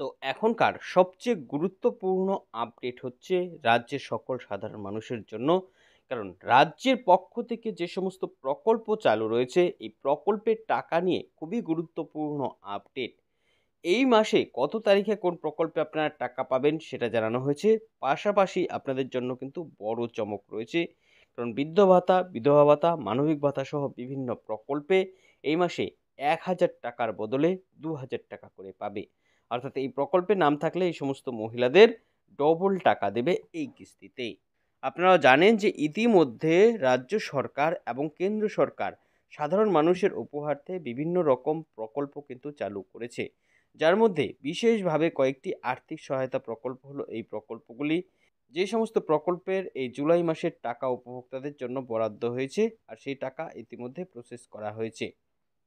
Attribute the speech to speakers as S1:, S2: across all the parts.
S1: তো এখনকার সবচেয়ে গুরুত্বপূর্ণ আপডেট হচ্ছে রাজ্যের সকল সাধারণ মানুষের জন্য। কারণ রাজ্যের পক্ষ থেকে যে সমস্ত প্রকল্প চালু রয়েছে, এই প্রকল্পের টাকা নিয়ে খুবই গুরুত্বপূর্ণ আপডেট। এই মাসে কত তারিখে কোন প্রকল্পে আপনারা টাকা পাবেন সেটা জানানো হয়েছে। পাশাপাশি আপনাদের জন্য কিন্তু বড় চমক রয়েছে। কারণ বৃদ্ধ ভাতা, বিধবা ভাতা, মানবিক ভাতা সহ বিভিন্ন প্রকল্পে এই মাসে ১,০০০ টাকার বদলে ২,০০০ টাকা করে পাবে। অর্থাৎ এই প্রকল্পে নাম থাকলে এই সমস্ত মহিলাদের ডবল টাকা দেবে এই কিস্তিতে। আপনারা জানেন যে ইতিমধ্যে রাজ্য সরকার এবং কেন্দ্র সরকার সাধারণ মানুষের উপহার্থে বিভিন্ন রকম প্রকল্প কিন্তু চালু করেছে। যার মধ্যে বিশেষভাবে কয়েকটি আর্থিক সহায়তা প্রকল্প হলো এই প্রকল্পগুলি। যে সমস্ত প্রকল্পের এই জুলাই মাসের টাকা উপভোক্তাদের জন্য বরাদ্দ হয়েছে আর সেই টাকা ইতিমধ্যে প্রসেস করা হয়েছে।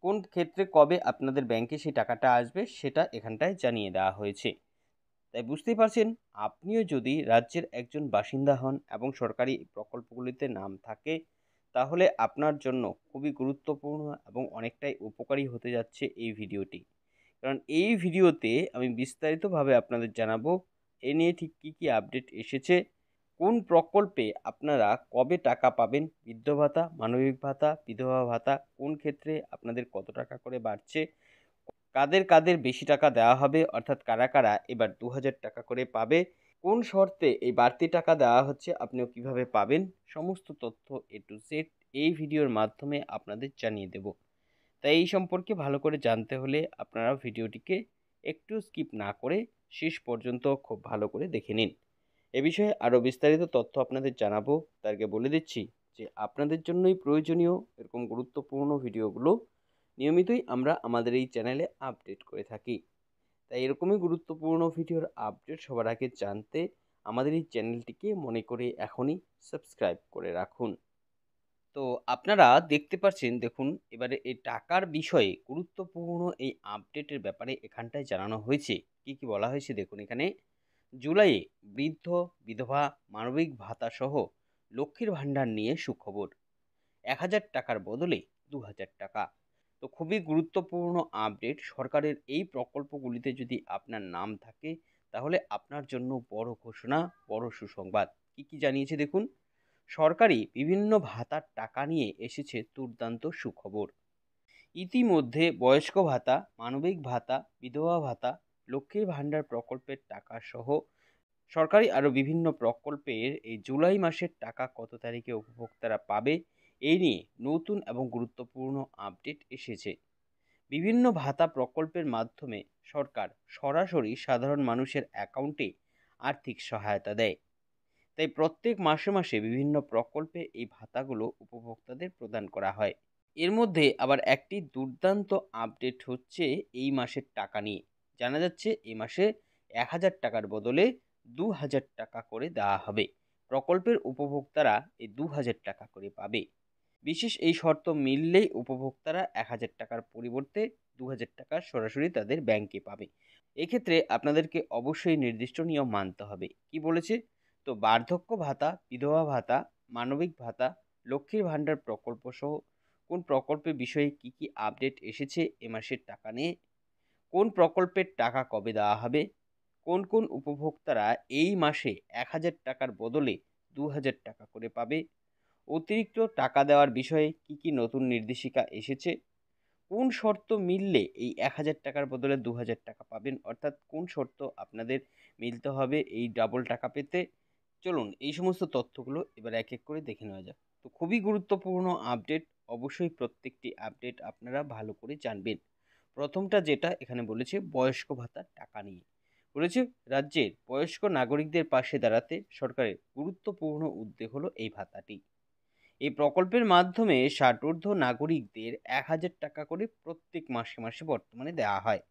S1: কোন ক্ষেত্রে কবে আপনাদের ব্যাংকে সেই টাকাটা আসবে সেটা এখানটায় জানিয়ে দেওয়া হয়েছে। তাই বুঝতেই পারছেন, আপনিও যদি রাজ্যের একজন বাসিন্দা হন এবং সরকারি প্রকল্পগুলিতে নাম থাকে, তাহলে আপনার জন্য খুবই গুরুত্বপূর্ণ এবং অনেকটাই উপকারী হতে যাচ্ছে এই ভিডিওটি। কারণ এই ভিডিওতে আমি বিস্তারিতভাবে আপনাদের জানাবো এ নিয়ে ঠিক কী কী আপডেট এসেছে, কোন প্রকল্পে আপনারা কবে টাকা পাবেন, বৃদ্ধ ভাতা, মানবিক ভাতা, বিধবা ভাতা, কোন ক্ষেত্রে আপনাদের কত টাকা করে বাড়ছে, কাদের কাদের বেশি টাকা দেওয়া হবে, অর্থাৎ কারা কারা এবার ২,০০০ টাকা করে পাবে, কোন শর্তে এই বাড়তি টাকা দেওয়া হচ্ছে, আপনিও কিভাবে পাবেন, সমস্ত তথ্য এ টু জেড এই ভিডিওর মাধ্যমে আপনাদের জানিয়ে দেব। তাই এই সম্পর্কে ভালো করে জানতে হলে আপনারা ভিডিওটিকে একটু স্কিপ না করে শেষ পর্যন্ত খুব ভালো করে দেখে নিন। এ বিষয়ে আরও বিস্তারিত তথ্য আপনাদের জানাবো। তার আগে বলে দিচ্ছি যে আপনাদের জন্যই প্রয়োজনীয় এরকম গুরুত্বপূর্ণ ভিডিওগুলো নিয়মিতই আমরা আমাদের এই চ্যানেলে আপডেট করে থাকি। তাই এরকমই গুরুত্বপূর্ণ ভিডিওর আপডেট সবার আগে জানতে আমাদের এই চ্যানেলটিকে মনে করে এখনই সাবস্ক্রাইব করে রাখুন। তো আপনারা দেখতে পাচ্ছেন, দেখুন এবারে এই টাকার বিষয়ে গুরুত্বপূর্ণ এই আপডেটের ব্যাপারে এখানটায় জানানো হয়েছে। কি কি বলা হয়েছে দেখুন এখানে। জুলাইয়ে বৃদ্ধ, বিধবা, মানবিক ভাতা সহ লক্ষ্মীর ভাণ্ডার নিয়ে সুখবর। ১,০০০ টাকার বদলে ২,০০০ টাকা। তো খুবই গুরুত্বপূর্ণ আপডেট। সরকারের এই প্রকল্পগুলিতে যদি আপনার নাম থাকে তাহলে আপনার জন্য বড় ঘোষণা, বড় সুসংবাদ। কি কি জানিয়েছে দেখুন। সরকারি বিভিন্ন ভাতার টাকা নিয়ে এসেছে দুর্দান্ত সুখবর। ইতিমধ্যে বয়স্ক ভাতা, মানবিক ভাতা, বিধবা ভাতা, লক্ষ্মীর ভাণ্ডার প্রকল্পের টাকা সহ সরকারি আরও বিভিন্ন প্রকল্পের এই জুলাই মাসের টাকা কত তারিখে উপভোক্তারা পাবে এই নিয়ে নতুন এবং গুরুত্বপূর্ণ আপডেট এসেছে। বিভিন্ন ভাতা প্রকল্পের মাধ্যমে সরকার সরাসরি সাধারণ মানুষের অ্যাকাউন্টে আর্থিক সহায়তা দেয়। তাই প্রত্যেক মাসে মাসে বিভিন্ন প্রকল্পে এই ভাতাগুলো উপভোক্তাদের প্রদান করা হয়। এর মধ্যে আবার একটি দুর্দান্ত আপডেট হচ্ছে এই মাসের টাকা নিয়ে। জানা যাচ্ছে এই মাসে ১,০০০ টাকার বদলে ২,০০০ টাকা করে দেওয়া হবে। প্রকল্পের উপভোক্তারা এই ২,০০০ টাকা করে পাবে। বিশেষ এই শর্ত মিললেই উপভোক্তারা ১,০০০ টাকার পরিবর্তে ২,০০০ টাকা সরাসরি তাদের ব্যাংকে পাবে। এক্ষেত্রে আপনাদেরকে অবশ্যই নির্দিষ্ট নিয়ম মানতে হবে। কি বলেছে? তো বার্ধক্য ভাতা, বিধবা ভাতা, মানবিক ভাতা, লক্ষ্মীর ভাণ্ডার প্রকল্প সহ কোন প্রকল্পের বিষয়ে কি কি আপডেট এসেছে এ মাসের টাকা নিয়ে, কোন প্রকল্পের টাকা কবে দেওয়া হবে, কোন কোন উপভোক্তারা এই মাসে ১,০০০ টাকার বদলে ২,০০০ টাকা করে পাবে, অতিরিক্ত টাকা দেওয়ার বিষয়ে কি কি নতুন নির্দেশিকা এসেছে, কোন শর্ত মিললে এই ১,০০০ টাকার বদলে ২,০০০ টাকা পাবেন, অর্থাৎ কোন শর্ত আপনাদের মিলতে হবে এই ডাবল টাকা পেতে। চলুন এই সমস্ত তথ্যগুলো এবার এক এক করে দেখে নেওয়া যাক। তো খুবই গুরুত্বপূর্ণ আপডেট, অবশ্যই প্রত্যেকটি আপডেট আপনারা ভালো করে জানবেন। প্রথমটা যেটা এখানে বলেছে বয়স্ক ভাতার টাকা নিয়ে বলেছে, রাজ্যের বয়স্ক নাগরিকদের পাশে দাঁড়াতে সরকারের গুরুত্বপূর্ণ উদ্যোগ হলো এই ভাতাটি। এই প্রকল্পের মাধ্যমে ৬০ ঊর্ধ্ব নাগরিকদের ১,০০০ টাকা করে প্রত্যেক মাসে মাসে বর্তমানে দেওয়া হয়।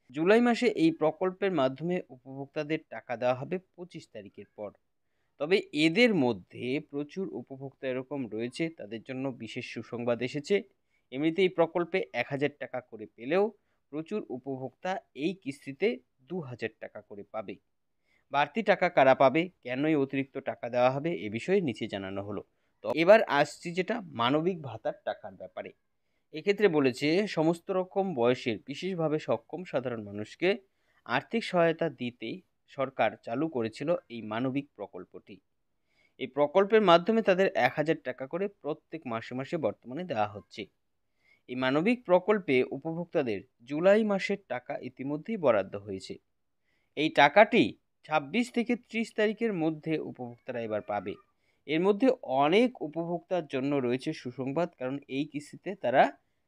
S1: জুলাই মাসে এই প্রকল্পের মাধ্যমে উপভোক্তাদের টাকা দেওয়া হবে ২৫ তারিখের পর। তবে এদের মধ্যে প্রচুর উপভোক্তা এরকম রয়েছে তাদের জন্য বিশেষ সুসংবাদ এসেছে। এমনিতে এই প্রকল্পে ১,০০০ টাকা করে পেলেও প্রচুর উপভোক্তা এই কিস্তিতে ২,০০০ টাকা করে পাবে। বাড়তি টাকা কারা পাবে, কেনই অতিরিক্ত টাকা দেওয়া হবে এ বিষয়ে নিচে জানানো হলো। তো এবার আসছি যেটা মানবিক ভাতার টাকার ব্যাপারে। এক্ষেত্রে বলেছে সমস্ত রকম বয়সের বিশেষভাবে সক্ষম সাধারণ মানুষকে আর্থিক সহায়তা দিতে সরকার চালু করেছিল এই মানবিক প্রকল্পটি। এই প্রকল্পের মাধ্যমে তাদের ১,০০০ টাকা করে প্রত্যেক মাসে মাসে বর্তমানে দেওয়া হচ্ছে। এই মানবিক প্রকল্পে উপভোক্তাদের জুলাই মাসের টাকা ইতিমধ্যেই বরাদ্দ হয়েছে। এই টাকাটি ২৬ থেকে ৩০ তারিখের মধ্যে উপভোক্তারা এবার পাবে। এর মধ্যে অনেক উপভোক্তার জন্য রয়েছে সুসংবাদ, কারণ এই কিস্তিতে তারা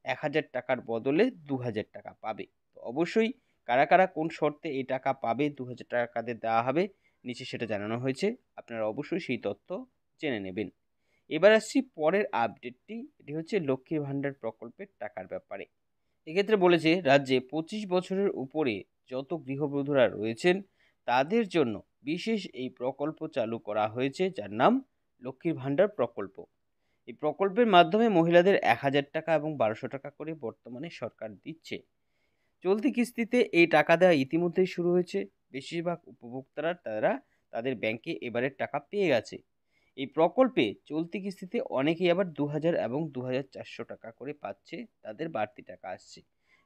S1: ১,০০০ টাকার বদলে ২,০০০ টাকা পাবে। তো অবশ্যই কারা কারা কোন শর্তে এই টাকা পাবে, ২,০০০ টাকা কাদের দেওয়া হবে, নিচে সেটা জানানো হয়েছে। আপনারা অবশ্যই সেই তথ্য জেনে নেবেন। এবার আসছি পরের আপডেটটি, এটি হচ্ছে লক্ষ্মীর ভাণ্ডার প্রকল্পের টাকার ব্যাপারে। এক্ষেত্রে বলেছে রাজ্যে ২৫ বছরের উপরে যত গৃহবধূরা রয়েছেন তাদের জন্য বিশেষ এই প্রকল্প চালু করা হয়েছে, যার নাম লক্ষ্মীর ভাণ্ডার প্রকল্প। এই প্রকল্পের মাধ্যমে মহিলাদের ১,০০০ টাকা এবং ১,২০০ টাকা করে বর্তমানে সরকার দিচ্ছে। চলতি কিস্তিতে এই টাকা দেওয়া ইতিমধ্যেই শুরু হয়েছে। বেশিরভাগ উপভোক্তারা তাদের ব্যাংকে এবারের টাকা পেয়ে গেছে। এই প্রকল্পে চলতি কিস্তিতে অনেকেই আবার ২,০০০ এবং ২,৪০০ টাকা করে পাচ্ছে, তাদের বাড়তি টাকা আসছে।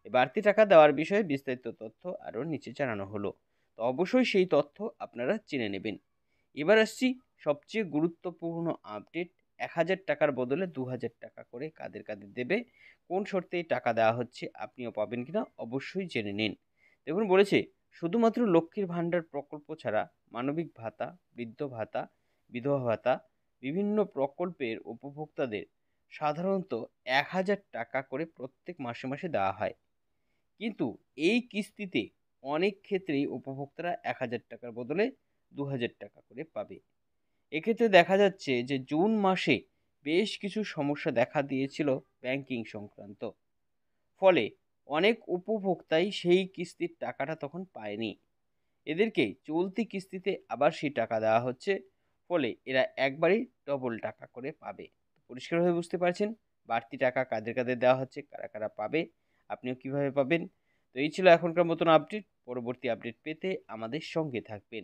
S1: এই বাড়তি টাকা দেওয়ার বিষয়ে বিস্তারিত তথ্য আরও নিচে জানানো হলো। তো অবশ্যই সেই তথ্য আপনারা জেনে নেবেন। এবার আসছি সবচেয়ে গুরুত্বপূর্ণ আপডেট, ১,০০০ টাকার বদলে ২,০০০ টাকা করে কাদের কাদের দেবে, কোন শর্তে এই টাকা দেওয়া হচ্ছে, আপনিও পাবেন কিনা অবশ্যই জেনে নিন। দেখুন বলেছে, শুধুমাত্র লক্ষ্মীর ভাণ্ডার প্রকল্প ছাড়া মানবিক ভাতা, বৃদ্ধ ভাতা, বিধবা ভাতা, বিভিন্ন প্রকল্পের উপভোক্তাদের সাধারণত ১,০০০ টাকা করে প্রত্যেক মাসে মাসে দেওয়া হয়। কিন্তু এই কিস্তিতে অনেক ক্ষেত্রেই উপভোক্তারা ১,০০০ টাকার বদলে ২,০০০ টাকা করে পাবে। এক্ষেত্রে দেখা যাচ্ছে যে জুন মাসে বেশ কিছু সমস্যা দেখা দিয়েছিল ব্যাংকিং সংক্রান্ত। ফলে অনেক উপভোক্তাই সেই কিস্তির টাকাটা তখন পায়নি। এদেরকে চলতি কিস্তিতে আবার সেই টাকা দেওয়া হচ্ছে। ফলে এরা একবারেই ডবল টাকা করে পাবে। পরিষ্কারভাবে বুঝতে পারছেন বাড়তি টাকা কাদের কাদের দেওয়া হচ্ছে, কারা কারা পাবে, আপনিও কিভাবে পাবেন। তো এই ছিল এখনকার মতন আপডেট। পরবর্তী আপডেট পেতে আমাদের সঙ্গে থাকবেন।